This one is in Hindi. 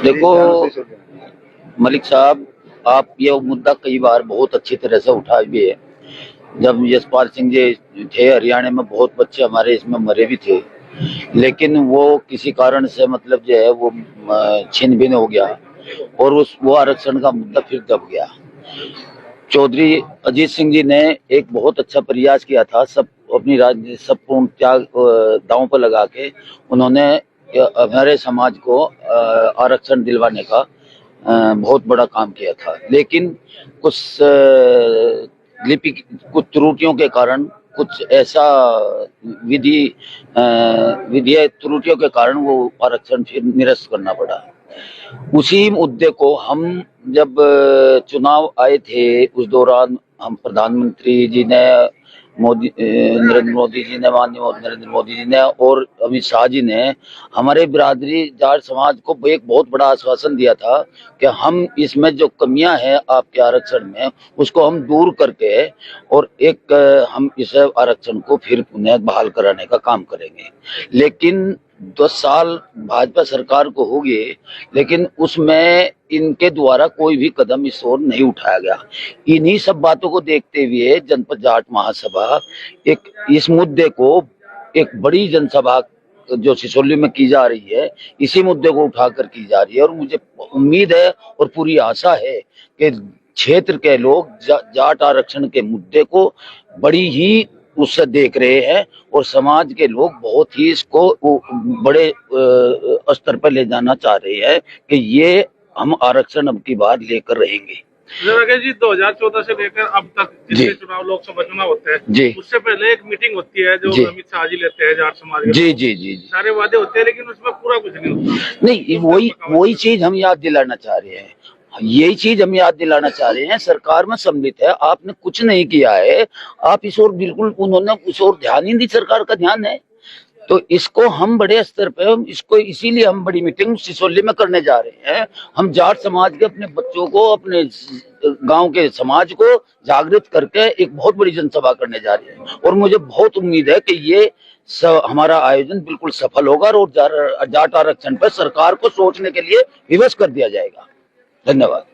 देखो मलिक साहब, आप ये मुद्दा कई बार बहुत अच्छी तरह से उठाए भी है। जब यशपाल सिंह जी थे हरियाणा में, बहुत बच्चे हमारे इसमें मरे भी थे, लेकिन वो किसी कारण से मतलब जो है वो छिन भिन हो गया और उस वो आरक्षण का मुद्दा फिर दब गया। चौधरी अजीत सिंह जी ने एक बहुत अच्छा प्रयास किया था, सब अपनी राज्य सब पूर्ण त्याग दांव पर लगा के उन्होंने हमारे समाज को आरक्षण दिलवाने का बहुत बड़ा काम किया था। लेकिन कुछ लिपि कुछ त्रुटियों के कारण, कुछ ऐसा विधि विधि त्रुटियों के कारण वो आरक्षण फिर निरस्त करना पड़ा। उसी मुद्दे को हम जब चुनाव आए थे उस दौरान हम प्रधानमंत्री जी ने नरेंद्र मोदी जी ने, माननीय नरेंद्र मोदी जी ने और अमित शाह जी ने हमारे बिरादरी जाट समाज को एक बहुत बड़ा आश्वासन दिया था कि हम इसमें जो कमियां हैं आपके आरक्षण में उसको हम दूर करके और एक हम इस आरक्षण को फिर पुनः बहाल कराने का काम करेंगे। लेकिन 10 साल भाजपा सरकार को हो गए, लेकिन उसमें इनके द्वारा कोई भी कदम इस ओर नहीं उठाया गया। इन्हीं सब बातों को देखते हुए जनपद जाट महासभा एक इस मुद्दे को एक बड़ी जनसभा जो सिसोली में की जा रही है, इसी मुद्दे को उठाकर की जा रही है। और मुझे उम्मीद है और पूरी आशा है कि क्षेत्र के लोग जाट आरक्षण के मुद्दे को बड़ी ही उससे देख रहे हैं और समाज के लोग बहुत ही इसको बड़े स्तर पर ले जाना चाह रहे हैं कि ये हम आरक्षण अब की बार लेकर रहेंगे। जी 2014 से लेकर अब तक जितने चुनाव लोकसभा चुनाव होते हैं जी, उससे पहले एक मीटिंग होती है जो अमित शाह जी लेते हैं जाट समाज के। जी जी जी जी सारे वादे होते हैं लेकिन उसमें पूरा कुछ नहीं होता। नहीं, वही चीज हम याद दिलाना चाह रहे हैं। यही चीज हम याद दिलाना चाह रहे हैं, सरकार में सम्मिलित है, आपने कुछ नहीं किया है। आप इस ओर बिल्कुल, उन्होंने उस ओर ध्यान ही नहीं, सरकार का ध्यान है। तो इसको हम बड़े स्तर पे इसको इसीलिए हम बड़ी मीटिंग सिसोली में करने जा रहे हैं। हम जाट समाज के अपने बच्चों को, अपने गांव के समाज को जागृत करके एक बहुत बड़ी जनसभा करने जा रहे हैं और मुझे बहुत उम्मीद है कि ये हमारा आयोजन बिल्कुल सफल होगा और जाट आरक्षण पर सरकार को सोचने के लिए विवश कर दिया जाएगा। धन्यवाद।